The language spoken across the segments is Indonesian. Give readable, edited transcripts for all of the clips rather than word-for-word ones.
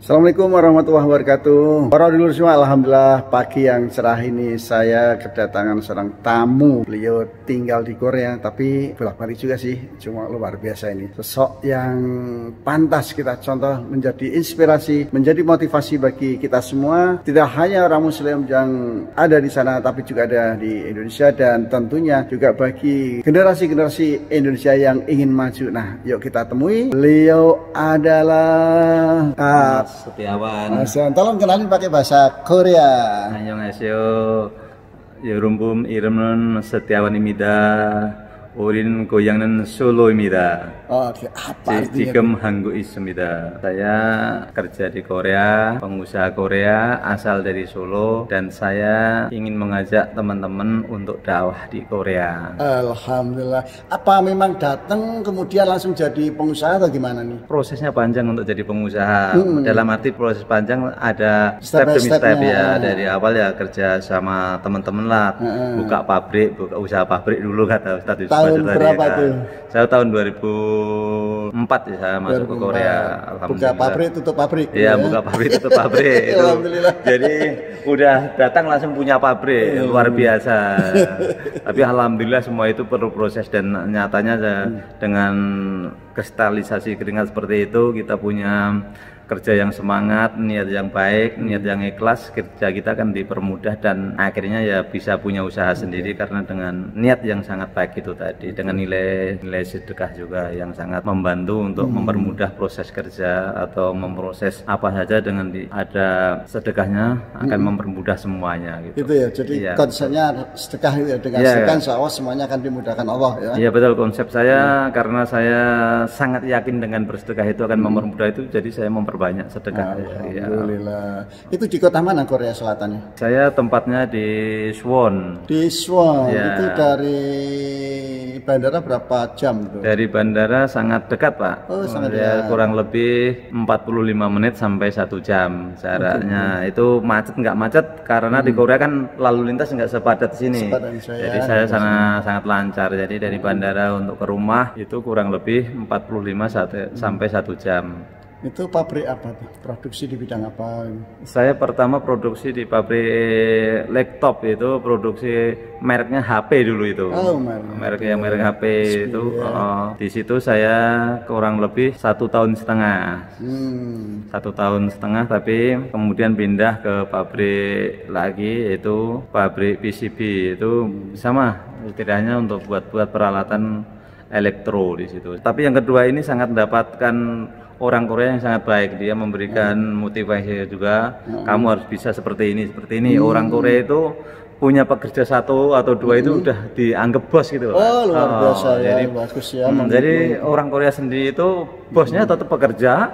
Assalamualaikum warahmatullahi wabarakatuh. Para dulur semua, alhamdulillah pagi yang cerah ini saya kedatangan seorang tamu. Beliau tinggal di Korea, tapi bolak-balik juga sih. Cuma luar biasa ini. Sosok yang pantas kita contoh, menjadi inspirasi, menjadi motivasi bagi kita semua. Tidak hanya orang Muslim yang ada di sana, tapi juga ada di Indonesia dan tentunya juga bagi generasi-generasi Indonesia yang ingin maju. Nah, yuk kita temui. Beliau adalah Setiawan. Tolong kenalin pakai bahasa Korea. 안녕하세요. 여러분 이름은 Setiawan입니다. 우리는 고향은 솔로입니다. Oke, apa artinya? 지금 한국 있습니다. Saya kerja di Korea, pengusaha Korea, asal dari Solo, dan saya ingin mengajak teman-teman untuk dakwah di Korea. Alhamdulillah. Apa memang datang kemudian langsung jadi pengusaha atau gimana nih? Prosesnya panjang untuk jadi pengusaha. Dalam arti proses panjang, ada step demi step ya. Dari awal ya kerja sama teman-teman lah, buka pabrik, buka usaha pabrik dulu kata Ustadz Yusuf. Tahun berapa itu? Saya tahun 2004 ya saya masuk ke Korea. Buka pabrik, tutup pabrik. Iya, buka pabrik, tutup pabrik. Alhamdulillah. Jadi udah datang langsung punya pabrik, luar biasa. Tapi alhamdulillah semua itu perlu proses, dan nyatanya dengan kristalisasi keringat seperti itu, kita punya kerja yang semangat, niat yang baik, niat yang ikhlas, kerja kita akan dipermudah dan akhirnya ya bisa punya usaha sendiri karena dengan niat yang sangat baik itu tadi, dengan nilai sedekah juga yang sangat membantu untuk mempermudah proses kerja atau memproses apa saja. Dengan ada sedekahnya akan mempermudah semuanya gitu. Itu ya, jadi konsepnya sedekah itu ya, dengan sedekah insya Allah semuanya akan dimudahkan Allah ya. Iya betul, konsep saya karena saya sangat yakin dengan bersedekah itu akan mempermudah itu, jadi saya memperbanyak sedekah. Alhamdulillah. Itu di kota mana Korea Selatan? Saya tempatnya di Suwon. Di Suwon. Itu dari bandara berapa jam tuh? Dari bandara sangat dekat Pak. Oh, sangat dekat. Kurang lebih 45 menit sampai 1 jam jaraknya. Itu macet nggak macet karena di Korea kan lalu lintas nggak sepadat sini. Jadi saya sangat lancar. Jadi dari bandara untuk ke rumah itu kurang lebih 45 sampai 1 jam. Itu pabrik apa tuh? Produksi di bidang apa? Saya pertama produksi di pabrik laptop, itu produksi mereknya HP dulu itu. Oh, merek HP itu. Di situ saya kurang lebih 1,5 tahun. 1,5 tahun, tapi kemudian pindah ke pabrik lagi, yaitu pabrik PCB. Itu sama, setidaknya untuk buat peralatan elektro di situ. Tapi yang kedua ini sangat mendapatkan orang Korea yang sangat baik, dia memberikan motivasi juga. Kamu harus bisa seperti ini. Orang Korea itu punya pekerja 1 atau 2 itu udah dianggap bos gitu. Oh, luar biasa ya, jadi bagus ya. Jadi orang Korea sendiri itu bosnya tetap pekerja,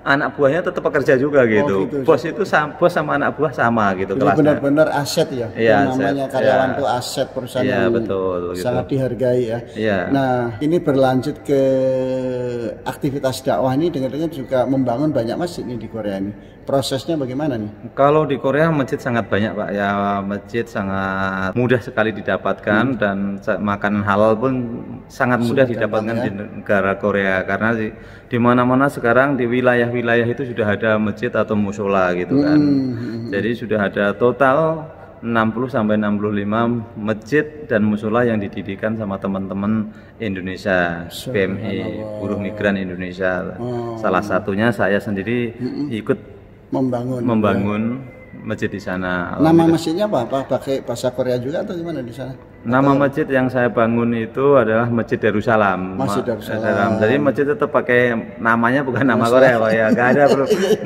anak buahnya tetap pekerja juga gitu. Bos itu bos sama anak buah sama gitu kelasnya. Benar-benar aset ya. Yang namanya karyawan itu aset perusahaan yang betul, sangat dihargai ya. Nah, ini berlanjut ke aktivitas dakwah ini, dengar-dengar juga membangun banyak masjid nih di Korea ini. Prosesnya bagaimana nih? Kalau di Korea masjid sangat banyak Pak ya, masjid sangat mudah sekali didapatkan, dan makanan halal pun sangat mudah didapatkan di negara Korea, karena di mana-mana sekarang di wilayah-wilayah itu sudah ada masjid atau musola gitu kan. Jadi sudah ada total 60 sampai 65 masjid dan musola yang didirikan sama teman-teman Indonesia, PMI, buruh migran Indonesia. Salah satunya saya sendiri ikut membangun masjid di sana. Nama masjidnya apa? Pakai bahasa Korea juga atau gimana di sana? Nama masjid yang saya bangun itu adalah Masjid Darussalam. Masjid Darussalam. Jadi masjid tetap pakai namanya, bukan nama Korea Pak ya. Gak ada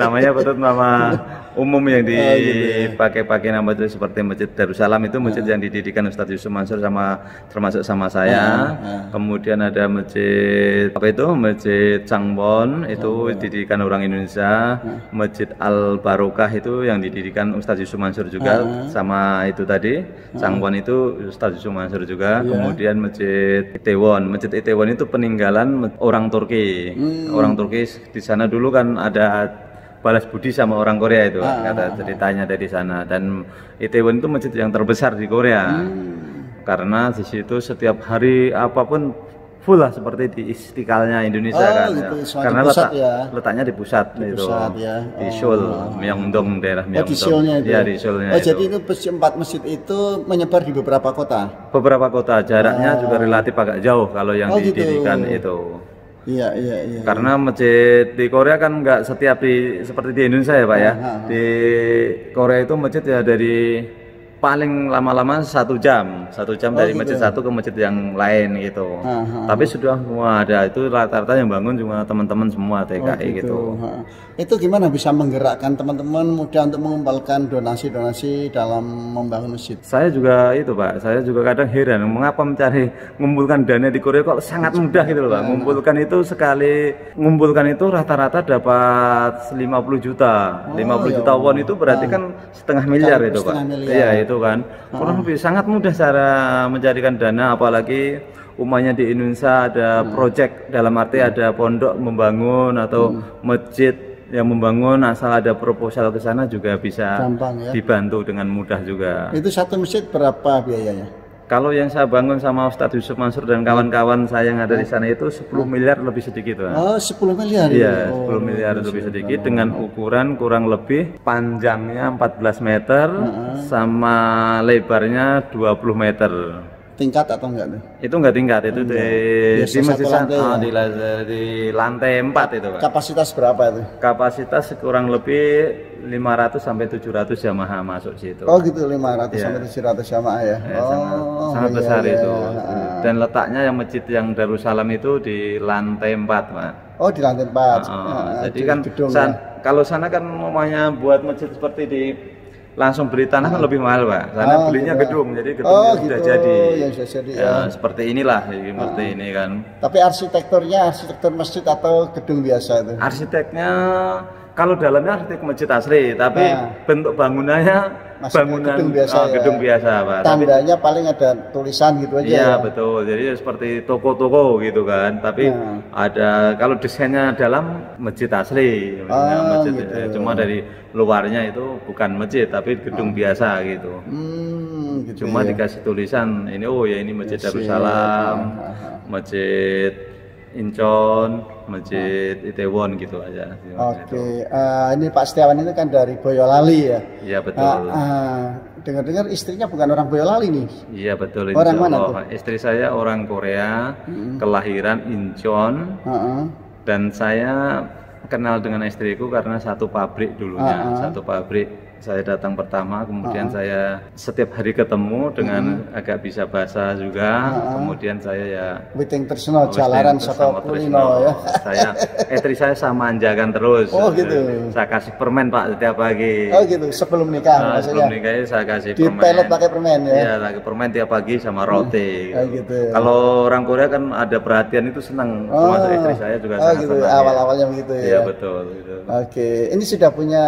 namanya, betul nama umum yang dipakai nama itu, seperti Masjid Darussalam itu masjid yang didirikan Ustadz Yusuf Mansur termasuk sama saya. Kemudian ada masjid Masjid Changbon itu didirikan orang Indonesia. Masjid Al Barokah itu yang didirikan Ustadz Yusuf Mansur juga sama itu tadi. Changbon itu Ustadz Yusuf Mansur juga. Kemudian Masjid Itaewon. Masjid Itaewon itu peninggalan orang Turki. Orang Turki di sana dulu kan ada balas budi sama orang Korea itu, kata ceritanya dari sana. Dan Itaewon itu masjid yang terbesar di Korea, karena di situ setiap hari apapun full lah seperti di Istiqlalnya Indonesia kan gitu, ya. Karena letaknya di pusat itu ya. di Seoul, Myeongdong, daerah Myeongdong. Di Seoulnya itu. Ya, di Seoulnya itu. Jadi itu 4 masjid itu menyebar di beberapa kota. Beberapa kota, jaraknya juga relatif agak jauh kalau yang didirikan itu. Iya. Karena masjid di Korea kan nggak setiap seperti di Indonesia ya Pak ya. Di Korea itu masjid ya dari paling lama-lama 1 jam dari masjid satu ke masjid yang lain gitu. Tapi sudah semua ada, itu rata-rata yang bangun cuma teman-teman semua TKI gitu. Itu gimana bisa menggerakkan teman-teman muda untuk mengumpulkan donasi-donasi dalam membangun masjid? Saya juga itu Pak, saya juga kadang heran mengapa mengumpulkan dana di Korea kok sangat mudah gitu loh Pak. Mengumpulkan itu rata-rata dapat 50 juta. 50 juta won itu berarti kan setengah miliar itu Pak. Iya itu kan. Kurang lebih sangat mudah cara mencarikan dana, apalagi umpamanya di Indonesia ada proyek, dalam arti ada pondok membangun atau masjid yang membangun, asal ada proposal ke sana juga bisa gampang, ya? Dibantu dengan mudah juga. Itu satu masjid berapa biayanya? Kalau yang saya bangun sama Ustadz Yusuf Mansur dan kawan-kawan saya yang ada di sana itu 10 miliar lebih sedikit. Oh, 10 miliar? Iya, 10 miliar lebih sedikit dengan ukuran kurang lebih panjangnya 14 meter sama lebarnya 20 meter. Tingkat atau enggak tuh? Itu enggak tingkat, itu di lantai 4 itu Pak. Kapasitas berapa itu? Kapasitas kurang lebih 500 sampai 700 jamaah masuk situ. Oh gitu, 500 sampai 700 jamaah ya. Sangat besar itu. Dan letaknya yang masjid yang Darussalam itu di lantai 4 Pak. Oh di lantai 4. Jadi kan kalau sana kan namanya buat masjid seperti di langsung beli tanah kan lebih mahal Pak, karena belinya gedung, jadi gedungnya sudah jadi. Seperti inilah, seperti ini kan. Tapi arsitektur masjid atau gedung biasa itu? Arsiteknya kalau dalamnya arsitek masjid asli, tapi bentuk bangunannya gedung biasa Pak. Tandanya paling ada tulisan gitu aja. Iya betul, jadi seperti toko-toko gitu kan. Tapi ada kalau desainnya dalam masjid asli, cuma dari luarnya itu bukan masjid tapi gedung biasa gitu. Cuma dikasih tulisan ini, oh ya ini masjid Darussalam, masjid Incheon, masjid Itaewon gitu aja. Ini Pak Setiawan itu kan dari Boyolali ya? Iya betul. Dengar-dengar istrinya bukan orang Boyolali nih? Iya betul. Orang mana tuh? Istri saya orang Korea, kelahiran Incheon, dan saya kenal dengan istriku karena satu pabrik dulunya, satu pabrik. Saya datang pertama, kemudian saya setiap hari ketemu dengan agak bisa bahasa juga, kemudian saya ya Witing Tresno jalaran saka kulino ya. Istri saya sama anjakan terus. Oh gitu. Saya kasih permen Pak setiap pagi. Oh gitu, sebelum nikah sebelum nikah saya kasih permen. Dipelet pakai permen ya? Iya, pakai permen tiap pagi sama roti. Gitu. Kalau orang Korea kan ada perhatian itu senang, termasuk istri saya juga sangat gitu. senang. Awal-awalnya begitu ya? Iya betul. Gitu. Ini sudah punya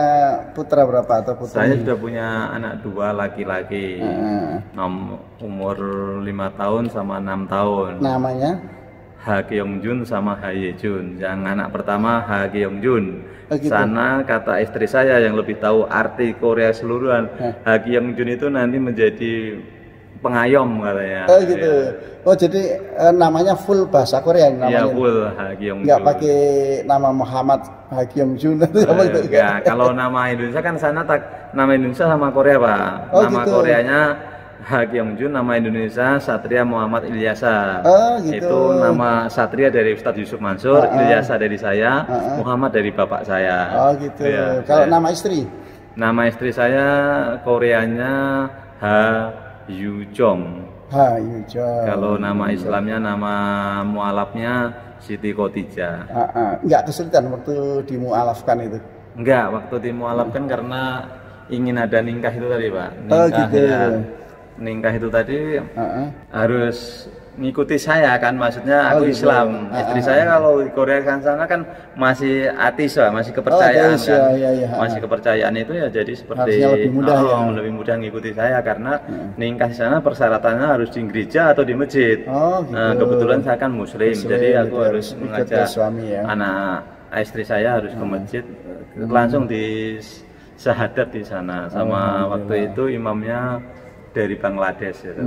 putra berapa atau putri? Saya sudah punya anak 2 laki-laki, umur 5 tahun sama 6 tahun. Namanya? Ha Kyung Jun sama Ha Ye Jun. Yang anak pertama Ha Kyung Jun. Gitu. Sana kata istri saya yang lebih tahu arti Korea seluruhan, Ha Kyung Jun itu nanti menjadi pengayom katanya. Oh gitu. Oh jadi namanya full bahasa Korea namanya. Iya full Ha Kyung Jun. Enggak pakai nama Muhammad Ha Kyung Jun atau apa gitu. Enggak, kalau nama Indonesia kan sana nama Indonesia sama Korea Pak. Nama gitu. Koreanya Ha Kyung Jun, nama Indonesia Satria Muhammad Ilyasa. Gitu. Itu nama Satria dari Ustadz Yusuf Mansur, Ilyasa dari saya, Muhammad dari bapak saya. Oh gitu. Ya, kalau nama istri? Nama istri saya Koreanya Ha Yujong. Kalau nama Islamnya, nama mualafnya Siti Khotijah. Enggak kesulitan waktu dimualafkan itu? Enggak, waktu dimualafkan karena ingin ada nikah itu tadi Pak. Nikah itu tadi harus ngikuti saya kan, maksudnya aku Islam. Istri saya kalau di Korea kan sana kan masih ateis Pak, masih kepercayaan kan. Masih kepercayaan itu ya jadi seperti lebih mudah lebih mudah ngikuti saya karena nikah di sana persyaratannya harus di gereja atau di masjid. Nah, kebetulan saya kan muslim, jadi aku harus mengajak anak istri saya harus ke masjid, langsung di syahadat di sana sama waktu itu imamnya dari Bangladesh gitu.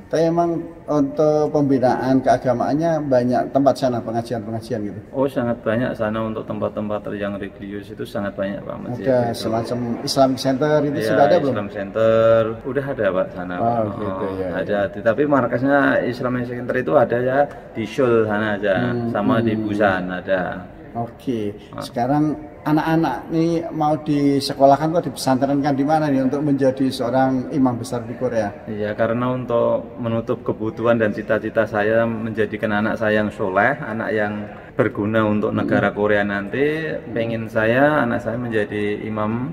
Tapi emang untuk pembinaan keagamaannya banyak tempat sana pengajian-pengajian gitu. Oh, sangat banyak sana untuk tempat-tempat yang religius itu sangat banyak Pak masjid. Ada itu. Semacam Islamic Center itu Ya, sudah ada belum? Islam Center udah ada Pak sana. Oh, gitu ya. Ada, tapi markasnya Islamic Center itu ada ya di Seoul sana aja, sama di Busan ada. Oke, sekarang anak-anak nih mau disekolahkan atau dipesantrenkan di mana nih untuk menjadi seorang imam besar di Korea? Iya, karena untuk menutup kebutuhan dan cita-cita saya menjadikan anak saya yang soleh, anak yang berguna untuk negara Korea nanti, pengen saya anak saya menjadi imam.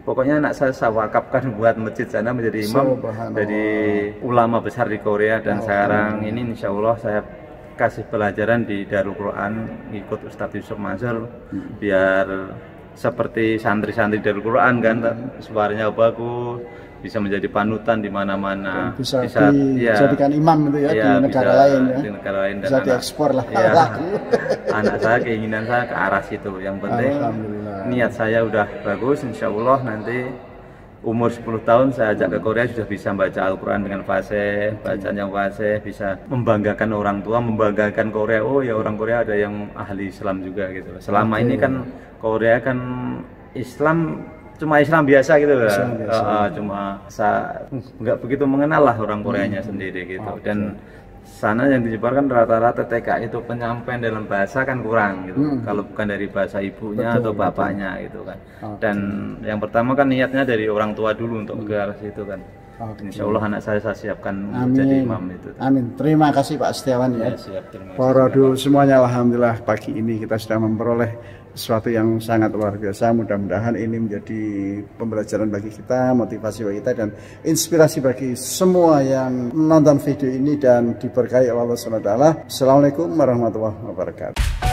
Pokoknya anak saya wakafkan buat masjid sana menjadi imam, jadi ulama besar di Korea, dan sekarang ini insya Allah saya kasih pelajaran di Darul Quran, ikut Ustadz Yusuf Mansur biar seperti santri-santri Darul Quran kan, suaranya bagus, bisa menjadi panutan di mana-mana, bisa dijadikan imam itu ya, di negara lain ya, di negara lain, bisa diekspor lah. Anak saya, keinginan saya ke arah situ. Yang penting niat saya udah bagus, insya Allah nanti umur 10 tahun saya ajak ke Korea sudah bisa baca Al-Quran dengan fasih, bacaan yang fasih, bisa membanggakan orang tua, membanggakan Korea. Oh ya, orang Korea ada yang ahli Islam juga gitu. Selama ini kan Korea kan Islam cuma Islam biasa gitu lah, cuma nggak begitu mengenal lah orang Koreanya sendiri gitu. Dan sana yang disebarkan rata-rata TK itu penyampaian dalam bahasa kan kurang gitu, kalau bukan dari bahasa ibunya atau bapaknya gitu kan. Dan yang pertama kan niatnya dari orang tua dulu untuk ke arah situ kan. Insya Allah anak saya siapkan menjadi imam itu. Amin. Terima kasih Pak Setiawan ya. Siap, terima kasih. Para dulu semuanya, alhamdulillah pagi ini kita sudah memperoleh sesuatu yang sangat luar biasa. Mudah-mudahan ini menjadi pembelajaran bagi kita, motivasi bagi kita, dan inspirasi bagi semua yang menonton video ini dan diberkahi oleh Allah SWT. Assalamualaikum warahmatullahi wabarakatuh.